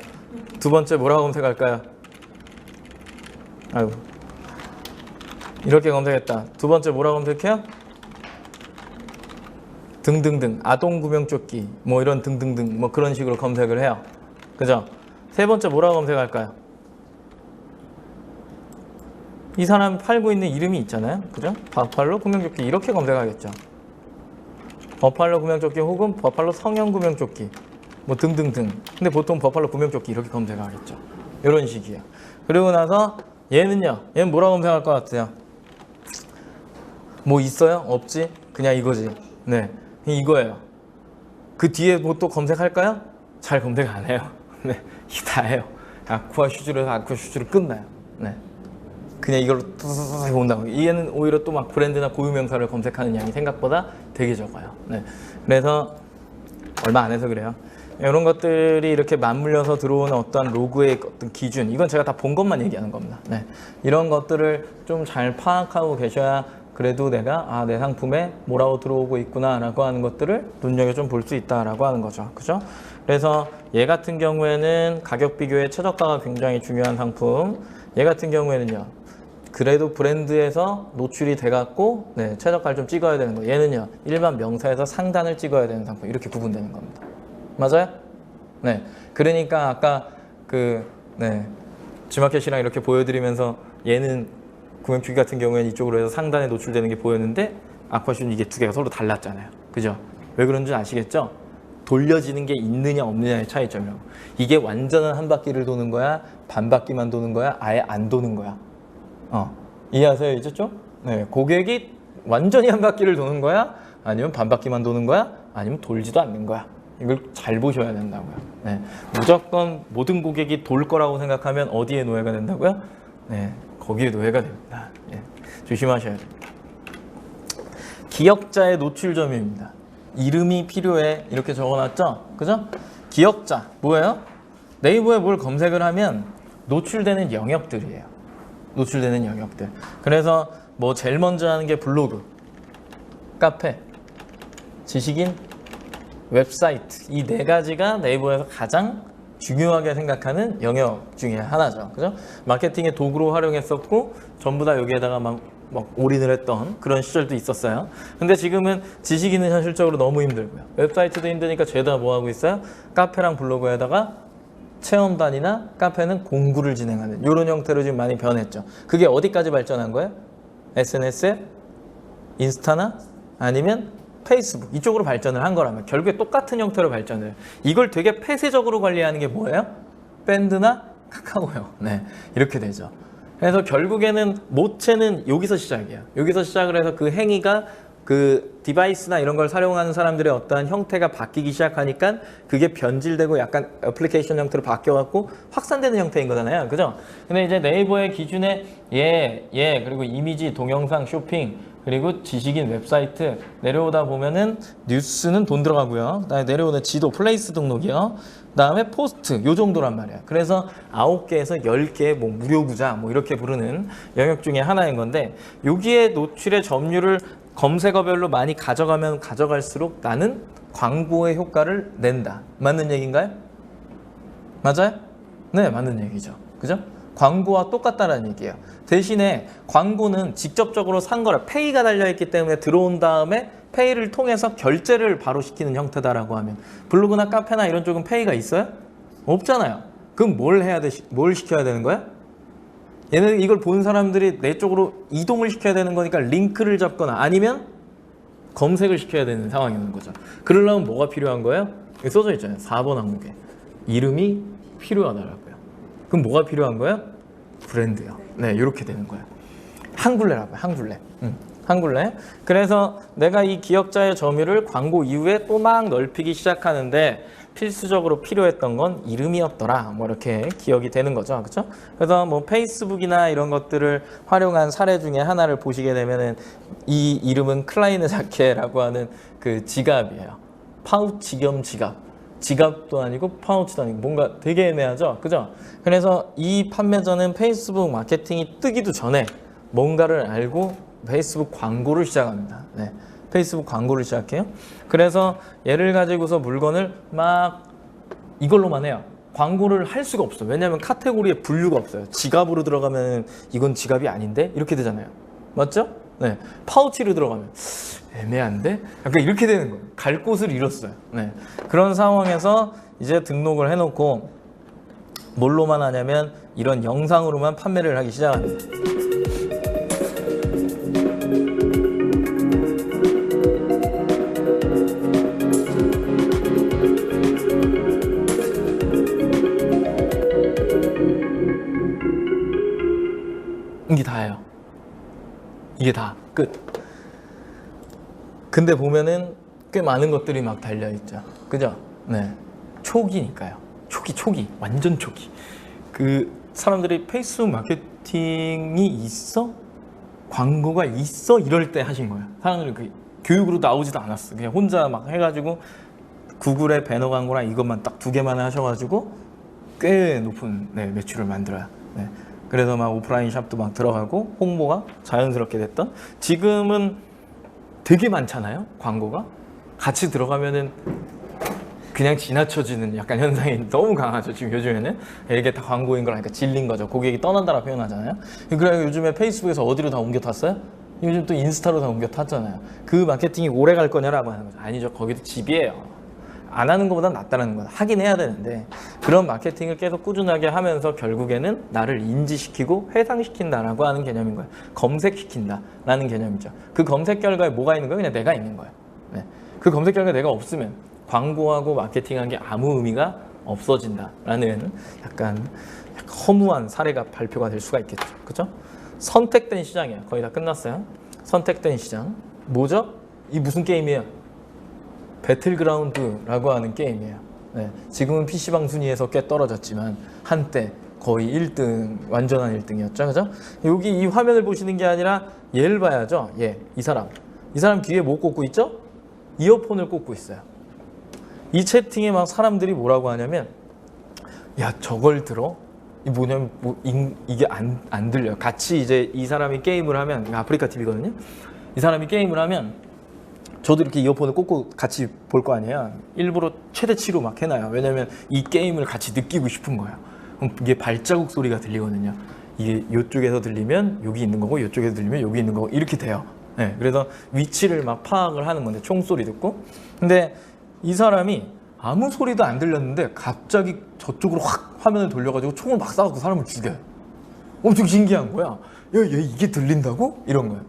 Speaker 1: 두 번째 뭐라고 검색할까요? 아이고. 이렇게 검색했다. 두 번째 뭐라고 검색해요? 등등등. 아동 구명조끼. 뭐 이런 등등등. 뭐 그런 식으로 검색을 해요. 그죠? 세 번째 뭐라고 검색할까요? 이 사람 팔고 있는 이름이 있잖아요. 그죠? 버팔로 구명조끼 이렇게 검색하겠죠. 버팔로 구명조끼 혹은 버팔로 성형 구명조끼 뭐 등등등. 근데 보통 버팔로 구명조끼 이렇게 검색하겠죠. 이런 식이에요. 그리고 나서 얘는요. 얘는 뭐라고 검색할 것 같아요? 뭐 있어요? 없지? 그냥 이거지. 네, 이거예요. 그 뒤에 뭐 또 검색할까요? 잘 검색 안 해요. 네, 이게 다예요. 아쿠아 슈즈로 해서 아쿠아 슈즈로 끝나요. 네, 그냥 이걸로 뚜뚜뚜 본다고. 얘는 오히려 또 막 브랜드나 고유명사를 검색하는 양이 생각보다 되게 적어요. 네, 그래서 얼마 안 해서 그래요. 이런 것들이 이렇게 맞물려서 들어오는 어떤 로그의 어떤 기준, 이건 제가 다 본 것만 얘기하는 겁니다. 네. 이런 것들을 좀 잘 파악하고 계셔야 그래도 내가 내 상품에 뭐라고 들어오고 있구나라고 하는 것들을 눈여겨 좀 볼 수 있다라고 하는 거죠. 그죠? 그래서 얘 같은 경우에는 가격 비교에 최저가가 굉장히 중요한 상품. 얘 같은 경우에는요. 그래도 브랜드에서 노출이 돼갖고 최저가를 좀 찍어야 되는 거예요. 얘는요. 일반 명사에서 상단을 찍어야 되는 상품. 이렇게 구분되는 겁니다. 맞아요? 네. 그러니까 아까 G마켓이랑 이렇게 보여드리면서 얘는 구명주기 같은 경우에는 이쪽으로 해서 상단에 노출되는 게 보였는데 아쿠아슈는 이게 두 개가 서로 달랐잖아요. 그죠? 왜 그런지 아시겠죠? 돌려지는 게 있느냐 없느냐의 차이점이라고. 이게 완전한 한 바퀴를 도는 거야? 반 바퀴만 도는 거야? 아예 안 도는 거야? 이해하세요? 이제 좀? 네. 고객이 완전히 한 바퀴를 도는 거야? 아니면 반 바퀴만 도는 거야? 아니면 돌지도 않는 거야? 이걸 잘 보셔야 된다고요. 네. 무조건 모든 고객이 돌 거라고 생각하면 어디에 노예가 된다고요? 네. 거기에 노예가 됩니다. 네. 조심하셔야 됩니다. 기역자의 노출 점유입니다. 이름이 필요해 이렇게 적어놨죠? 그죠? 기역자 뭐예요? 네이버에 뭘 검색을 하면 노출되는 영역들이에요. 노출되는 영역들. 그래서 뭐 제일 먼저 하는 게 블로그, 카페, 지식인, 웹사이트, 이 네 가지가 네이버에서 가장 중요하게 생각하는 영역 중에 하나죠. 그죠? 마케팅의 도구로 활용했었고 전부 다 여기에다가 막 올인을 했던 그런 시절도 있었어요. 근데 지금은 지식인은 현실적으로 너무 힘들고요. 웹사이트도 힘드니까 죄다 뭐 하고 있어요? 카페랑 블로그에다가 체험단이나 카페는 공구를 진행하는 이런 형태로 지금 많이 변했죠. 그게 어디까지 발전한 거예요? SNS에? 인스타나? 아니면 페이스북 이쪽으로 발전을 한 거라면 결국에 똑같은 형태로 발전을 해요. 이걸 되게 폐쇄적으로 관리하는 게 뭐예요? 밴드나 카카오요. 네, 이렇게 되죠. 그래서 결국에는 모체는 여기서 시작이에요. 여기서 시작을 해서 그 행위가 그 디바이스나 이런 걸 사용하는 사람들의 어떠한 형태가 바뀌기 시작하니까 그게 변질되고 약간 애플리케이션 형태로 바뀌어갖고 확산되는 형태인 거잖아요. 그죠? 근데 이제 네이버의 기준에 그리고 이미지, 동영상, 쇼핑, 그리고 지식인 웹사이트 내려오다 보면은 뉴스는 돈 들어가고요. 그다음에 내려오는 지도, 플레이스 등록이요. 그다음에 포스트 요 정도란 말이에요. 그래서 9개에서 10개 뭐 무료 부자 뭐 이렇게 부르는 영역 중에 하나인 건데 여기에 노출의 점유율을 검색어별로 많이 가져가면 가져갈수록 나는 광고의 효과를 낸다. 맞는 얘기인가요? 맞아요? 네, 맞는 얘기죠. 그죠? 광고와 똑같다는 얘기예요. 대신에 광고는 직접적으로 산 거라 페이가 달려있기 때문에 들어온 다음에 페이를 통해서 결제를 바로 시키는 형태다라고 하면 블로그나 카페나 이런 쪽은 페이가 있어요? 없잖아요. 그럼 뭘 해야 돼? 뭘 시켜야 되는 거야? 얘는 이걸 본 사람들이 내 쪽으로 이동을 시켜야 되는 거니까 링크를 잡거나 아니면 검색을 시켜야 되는 상황이 오는 거죠. 그러려면 뭐가 필요한 거예요? 여기 써져 있잖아요. 4번 항목에. 이름이 필요하다라고요. 그럼 뭐가 필요한 거예요? 브랜드요. 네, 이렇게 되는 거예요. 한굴레라고요. 한굴레. 한굴레. 그래서 내가 이 기역자의 점유를 광고 이후에 또 막 넓히기 시작하는데 필수적으로 필요했던 건 이름이었더라. 뭐 이렇게 기억이 되는 거죠. 그렇죠? 그래서 뭐 페이스북이나 이런 것들을 활용한 사례 중에 하나를 보시게 되면은 이 이름은 클라이네 자케라고 하는 그 지갑이에요. 파우치 겸 지갑. 지갑도 아니고 파우치도 아니고 뭔가 되게 애매하죠. 그죠? 그래서 이 판매자는 페이스북 마케팅이 뜨기도 전에 뭔가를 알고 페이스북 광고를 시작합니다. 네. 페이스북 광고를 시작해요. 그래서 얘를 가지고서 물건을 막 이걸로만 해요. 광고를 할 수가 없어요. 왜냐하면 카테고리에 분류가 없어요. 지갑으로 들어가면 이건 지갑이 아닌데? 이렇게 되잖아요. 맞죠? 네. 파우치로 들어가면 애매한데? 약간 이렇게 되는 거예요. 갈 곳을 잃었어요. 네. 그런 상황에서 이제 등록을 해놓고 뭘로만 하냐면 이런 영상으로만 판매를 하기 시작합니다. 이게 다예요. 이게 다 끝. 근데 보면은 꽤 많은 것들이 막 달려있죠. 그죠? 네. 초기니까요. 초기. 완전 초기. 그 사람들이 페이스북 마케팅이 있어? 광고가 있어? 이럴 때 하신 거예요. 사람들이 그 교육으로 나오지도 않았어. 그냥 혼자 막 해가지고 구글의 배너 광고랑 이것만 딱 두 개만 하셔가지고 꽤 높은 매출을 만들어요. 네. 그래서 막 오프라인 샵도 막 들어가고 홍보가 자연스럽게 됐던, 지금은 되게 많잖아요. 광고가 같이 들어가면은 그냥 지나쳐지는 약간 현상이 너무 강하죠. 지금 요즘에는 이게 다 광고인 거라니까 질린 거죠. 고객이 떠난다라 표현하잖아요. 그래 요즘에 페이스북에서 어디로 다 옮겨 탔어요? 요즘 또 인스타로 다 옮겨 탔잖아요. 그 마케팅이 오래 갈 거냐라고 하는 거죠. 아니죠. 거기도 집이에요. 안 하는 것보다 낫다는 거야. 하긴 해야 되는데 그런 마케팅을 계속 꾸준하게 하면서 결국에는 나를 인지시키고 회상시킨다라고 하는 개념인 거예요. 검색시킨다라는 개념이죠. 그 검색 결과에 뭐가 있는 거예요? 그냥 내가 있는 거예요. 네. 그 검색 결과에 내가 없으면 광고하고 마케팅한 게 아무 의미가 없어진다라는 약간 허무한 사례가 발표가 될 수가 있겠죠. 그렇죠? 선택된 시장이에요. 거의 다 끝났어요. 선택된 시장. 뭐죠? 이 무슨 게임이에요? 배틀그라운드라고 하는 게임이에요. 네, 지금은 PC방 순위에서 꽤 떨어졌지만 한때 거의 1등, 완전한 1등이었죠. 그죠? 여기 이 화면을 보시는 게 아니라 얘를 봐야죠. 이 사람 귀에 뭐 꽂고 있죠? 이어폰을 꽂고 있어요. 이 채팅에 막 사람들이 뭐라고 하냐면, 야 저걸 들어? 이 뭐냐면 이게 안 들려요. 같이 이제 이 사람이 게임을 하면, 아프리카 TV거든요. 이 사람이 게임을 하면 저도 이렇게 이어폰을 꽂고 같이 볼 거 아니에요. 일부러 최대치로 막 해놔요. 왜냐면 이 게임을 같이 느끼고 싶은 거예요. 그럼 이게 발자국 소리가 들리거든요. 이게 이쪽에서 들리면 여기 있는 거고, 이쪽에서 들리면 여기 있는 거고, 이렇게 돼요. 네, 그래서 위치를 막 파악을 하는 건데, 총소리 듣고. 근데 이 사람이 아무 소리도 안 들렸는데 갑자기 저쪽으로 확 화면을 돌려가지고 총을 막 쏴갖고 사람을 죽여요. 엄청 신기한 거야. 야, 얘 이게 들린다고? 이런 거예요.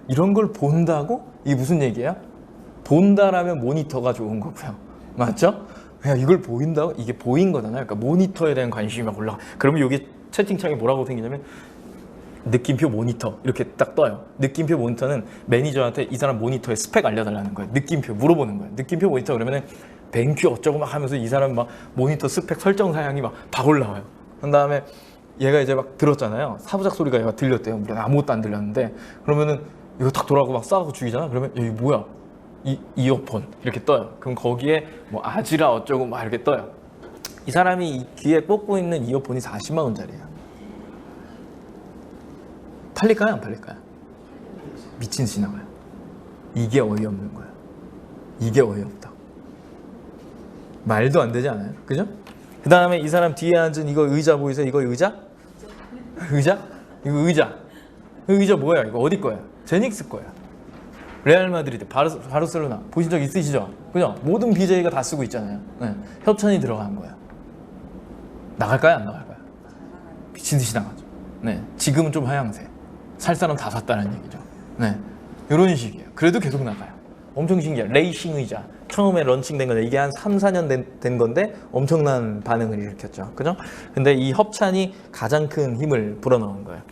Speaker 1: 이런 걸 본다고? 이게 무슨 얘기예요? 본다라면 모니터가 좋은 거고요. 맞죠? 야, 이걸 보인다고? 이게 보인 거잖아요. 그러니까 모니터에 대한 관심이 막 올라가. 그러면 여기 채팅창에 뭐라고 생기냐면, 느낌표 모니터 이렇게 딱 떠요. 느낌표 모니터는 매니저한테 이 사람 모니터의 스펙 알려달라는 거예요. 느낌표 물어보는 거예요. 느낌표 모니터 그러면은 뱅큐 어쩌고 막 하면서 이 사람 막 모니터 스펙 설정 사양이 막 올라와요. 그 다음에 얘가 이제 막 들었잖아요. 사부작 소리가 얘가 들렸대요. 우리는 아무것도 안 들렸는데, 그러면은 이거 탁 돌아가고 막 쏴갖고 죽이잖아. 그러면 여기 뭐야? 이어폰 이렇게 떠요. 그럼 거기에 뭐 아지라 어쩌고 막 이렇게 떠요. 이 사람이 이 귀에 꽂고 있는 이어폰이 40만 원짜리예요. 팔릴까요? 안 팔릴까요? 미친 듯이 나가요. 이게 어이없는 거예요. 이게 어이없다. 말도 안 되지 않아요? 그죠? 그 다음에 이 사람 뒤에 앉은 이거 의자 보이세요? 이거 의자? 의자? 이거 의자. 의자 뭐야? 이거 어디 거야? 제닉스 거야. 레알 마드리드, 바르셀로나 보신 적 있으시죠? 그죠? 모든 BJ가 다 쓰고 있잖아요. 네. 협찬이 들어간 거야. 나갈까요? 안 나갈까요? 미친 듯이 나가죠. 네. 지금은 좀 하향세. 살 사람 다 샀다는 얘기죠. 네. 이런 식이에요. 그래도 계속 나가요. 엄청 신기해요. 레이싱 의자. 처음에 런칭된 건데 이게 한 3, 4년 된 건데 엄청난 반응을 일으켰죠. 그죠? 근데 이 협찬이 가장 큰 힘을 불어넣은 거예요.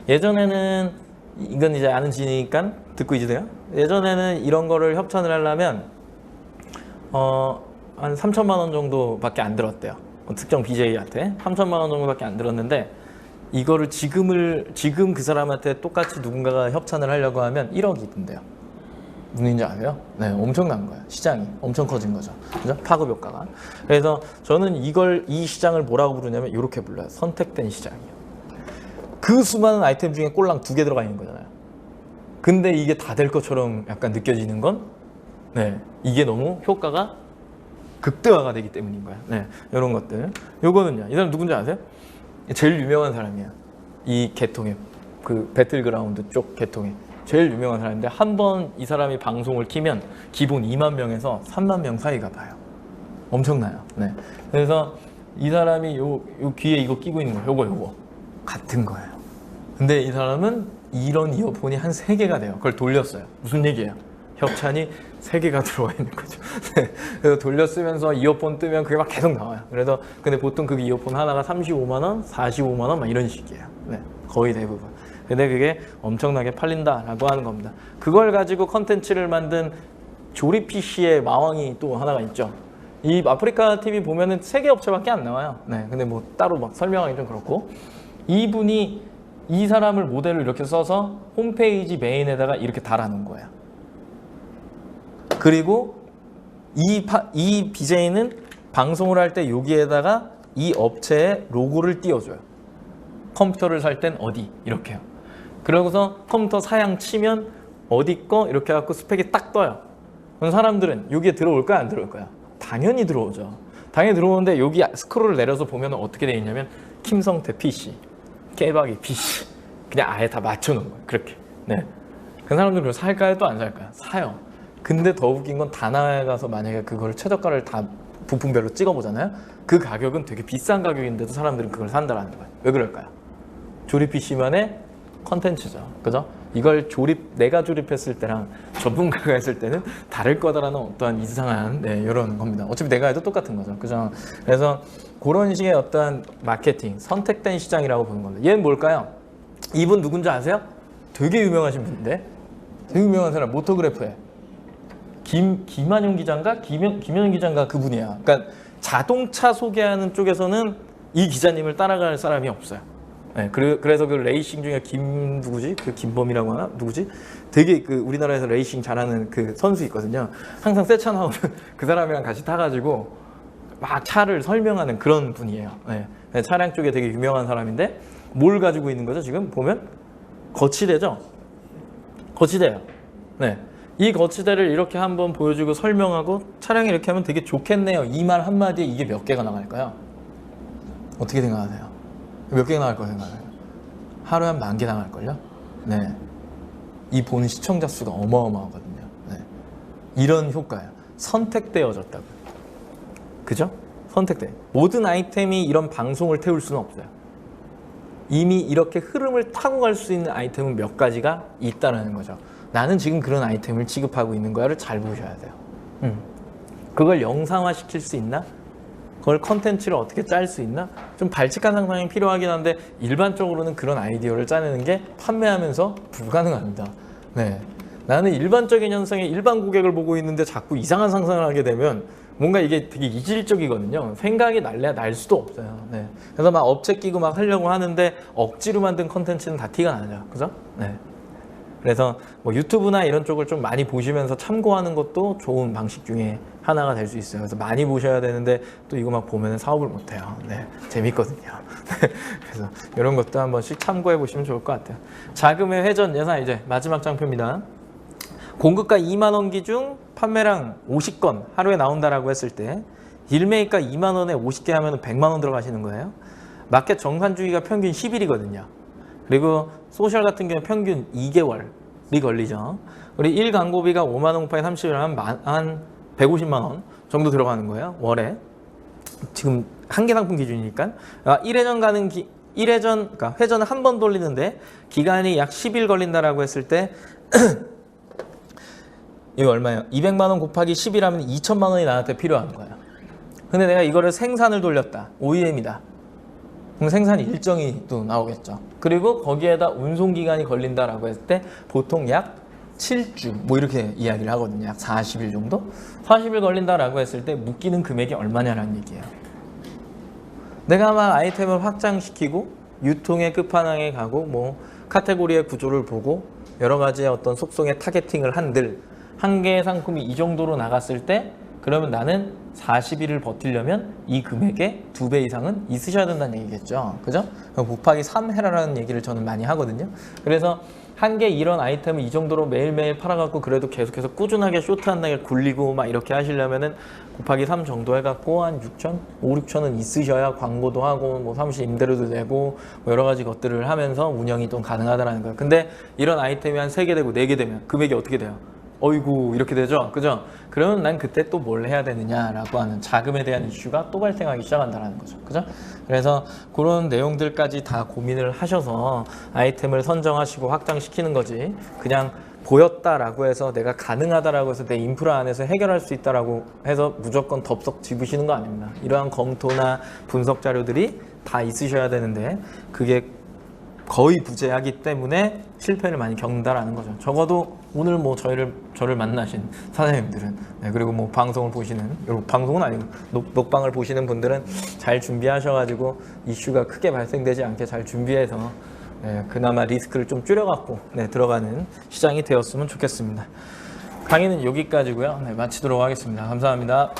Speaker 1: 예전에는, 이건 이제 아는 지니까 듣고 계세요? 예전에는 이런 거를 협찬을 하려면 한 3천만 원 정도밖에 안 들었대요. 특정 BJ한테 3천만 원 정도밖에 안 들었는데, 이거를 지금 그 사람한테 똑같이 누군가가 협찬을 하려고 하면 1억이 든대요. 무슨 얘기인지 아세요? 네, 엄청난 거예요. 시장이 엄청 커진 거죠. 그죠? 파급 효과가. 그래서 저는 이 시장을 뭐라고 부르냐면 이렇게 불러요. 선택된 시장이에요. 그 수많은 아이템 중에 꼴랑 2개 들어가 있는 거잖아요. 근데 이게 다 될 것처럼 약간 느껴지는 건, 이게 너무 효과가 극대화가 되기 때문인 거야. 이런 것들. 요거는요. 이 사람 누군지 아세요? 제일 유명한 사람이야. 이 계통의 그 배틀그라운드 쪽 계통의 제일 유명한 사람인데, 한 번 이 사람이 방송을 키면 기본 2만 명에서 3만 명 사이가 봐요. 엄청나요. 그래서 이 사람이 요 귀에 이거 끼고 있는 거, 요거 같은 거예요. 근데 이 사람은 이런 이어폰이 한 3개가 돼요. 그걸 돌렸어요. 무슨 얘기예요? 협찬이 3개가 들어와 있는 거죠. 그래서 돌렸으면서 이어폰 뜨면 그게 막 계속 나와요. 그래서 근데 보통 그 이어폰 하나가 35만 원, 45만 원 막 이런 식이에요. 거의 대부분. 근데 그게 엄청나게 팔린다라고 하는 겁니다. 그걸 가지고 컨텐츠를 만든 조립 PC의 마왕이 또 하나가 있죠. 이 아프리카 TV 보면은 3개 업체밖에 안 나와요. 근데 뭐 따로 막 설명하기 좀 그렇고, 이분이 이 사람을 모델로 이렇게 써서 홈페이지 메인에다가 이렇게 달아놓은 거예요. 그리고 이 BJ는 방송을 할 때 여기에다가 이 업체의 로고를 띄워줘요. 컴퓨터를 살 땐 어디 이렇게요. 그러고서 컴퓨터 사양 치면 어디 거 이렇게 해갖고 스펙이 딱 떠요. 그럼 사람들은 여기에 들어올까요? 안 들어올까요? 당연히 들어오죠. 당연히 들어오는데 여기 스크롤을 내려서 보면 어떻게 돼 있냐면 김성태 PC, 깨박이 PC 그냥 아예 다 맞춰놓은 거예요. 그렇게. 네. 그 사람들은 그걸 살까요? 또 안 살까요? 사요. 근데 더 웃긴 건 다나와에 가서 만약에 그걸 최저가를 다 부품별로 찍어보잖아요. 그 가격은 되게 비싼 가격인데도 사람들은 그걸 산다라는 거예요. 왜 그럴까요? 조립 PC만의 컨텐츠죠. 그죠? 이걸 내가 조립했을 때랑 전문가가 했을 때는 다를 거다라는 어떠한 이상한 이런 겁니다. 어차피 내가 해도 똑같은 거죠. 그죠? 그래서 그런 식의 어떠한 마케팅, 선택된 시장이라고 보는 겁니다. 얘는 뭘까요? 이분 누군지 아세요? 되게 유명하신 분인데 되게 유명한 사람, 모토그래프에 김한용 기자인가? 김현용 기자인가 그분이야. 그러니까 자동차 소개하는 쪽에서는 이 기자님을 따라갈 사람이 없어요. 네, 그래서 그 레이싱 중에 누구지? 그 김범이라고 하나? 누구지? 되게 그 우리나라에서 레이싱 잘하는 그 선수 있거든요. 항상 새 차 나오면 그 사람이랑 같이 타가지고 막 차를 설명하는 그런 분이에요. 네, 차량 쪽에 되게 유명한 사람인데 뭘 가지고 있는 거죠? 지금 보면 거치대죠? 거치대예요. 네. 이 거치대를 이렇게 한번 보여주고 설명하고 차량이 이렇게 하면 되게 좋겠네요. 이 말 한마디에 이게 몇 개가 나갈까요? 어떻게 생각하세요? 몇 개가 나갈 거라고 생각해요? 하루에 한 10,000개 나갈걸요? 네. 이 보는 시청자 수가 어마어마하거든요. 네. 이런 효과예요. 선택되어졌다고요. 그죠? 선택돼. 모든 아이템이 이런 방송을 태울 수는 없어요. 이미 이렇게 흐름을 타고 갈 수 있는 아이템은 몇 가지가 있다는 거죠. 나는 지금 그런 아이템을 취급하고 있는 거야를 잘 보셔야 돼요. 그걸 영상화 시킬 수 있나? 그걸 컨텐츠를 어떻게 짤 수 있나? 좀 발칙한 상상이 필요하긴 한데 일반적으로는 그런 아이디어를 짜내는 게 판매하면서 불가능합니다. 네. 나는 일반적인 현상에 일반 고객을 보고 있는데 자꾸 이상한 상상을 하게 되면 뭔가 이게 되게 이질적이거든요. 생각이 날래야 날 수도 없어요. 네. 그래서 막 업체 끼고 막 하려고 하는데 억지로 만든 컨텐츠는 다 티가 나죠. 그죠? 네. 그래서 뭐 유튜브나 이런 쪽을 좀 많이 보시면서 참고하는 것도 좋은 방식 중에 하나가 될 수 있어요. 그래서 많이 보셔야 되는데 또 이거 막 보면 사업을 못 해요. 네, 재밌거든요. 그래서 이런 것도 한 번씩 참고해 보시면 좋을 것 같아요. 자금의 회전 예산 이제 마지막 장표입니다. 공급가 2만 원 기준 판매량 50건 하루에 나온다라고 했을 때 1매입가 2만 원에 50개 하면 100만 원 들어가시는 거예요. 마켓 정산 주기가 평균 10일이거든요. 그리고 소셜 같은 경우는 평균 2개월이 걸리죠. 우리 1광고비가 5만 원 곱하기 30일 하면 한 150만 원 정도 들어가는 거예요. 월에. 지금 한 개 상품 기준이니까. 1회전 가는 1회전, 그러니까 회전을 한 번 돌리는데 기간이 약 10일 걸린다라고 했을 때 이거 얼마예요? 200만 원 곱하기 10일 하면 2천만 원이 나한테 필요한 거예요. 근데 내가 이거를 생산을 돌렸다. OEM이다. 그럼 생산 일정이 또 나오겠죠. 그리고 거기에다 운송기간이 걸린다라고 했을 때 보통 약 7주 뭐 이렇게 이야기를 하거든요. 약 40일 정도? 40일 걸린다라고 했을 때 묶이는 금액이 얼마냐라는 얘기예요. 내가 막 아이템을 확장시키고 유통의 끝판왕에 가고 뭐 카테고리의 구조를 보고 여러 가지의 어떤 속성의 타겟팅을 한들 한 개의 상품이 이 정도로 나갔을 때 그러면 나는 40일을 버티려면 이 금액의 2배 이상은 있으셔야 된다는 얘기겠죠. 그죠? 곱하기 3 해라라는 얘기를 저는 많이 하거든요. 그래서 한 개 이런 아이템을 이 정도로 매일매일 팔아갖고 그래도 계속해서 꾸준하게 쇼트한다게 굴리고 막 이렇게 하시려면은 곱하기 3 정도 해갖고 한 6천? 5, 6천은 있으셔야 광고도 하고 뭐 사무실 임대료도 내고 뭐 여러 가지 것들을 하면서 운영이 좀 가능하다는 거예요. 근데 이런 아이템이 한 3개 되고 4개 되면 금액이 어떻게 돼요? 어이구 이렇게 되죠. 그죠? 그러면 난 그때 또 뭘 해야 되느냐라고 하는 자금에 대한 이슈가 또 발생하기 시작한다는 거죠. 그죠? 그래서 그런 내용들까지 다 고민을 하셔서 아이템을 선정하시고 확장시키는 거지. 그냥 보였다라고 해서 내가 가능하다라고 해서 내 인프라 안에서 해결할 수 있다라고 해서 무조건 덥석 집으시는 거 아닙니다. 이러한 검토나 분석 자료들이 다 있으셔야 되는데 그게 거의 부재하기 때문에 실패를 많이 겪는다라는 거죠. 적어도 오늘 뭐 저를 만나신 사장님들은 네, 그리고 뭐 방송을 보시는 방송은 아니고 녹방을 보시는 분들은 잘 준비하셔가지고 이슈가 크게 발생되지 않게 잘 준비해서 네, 그나마 리스크를 좀 줄여갖고 네, 들어가는 시장이 되었으면 좋겠습니다. 강의는 여기까지고요. 네, 마치도록 하겠습니다. 감사합니다.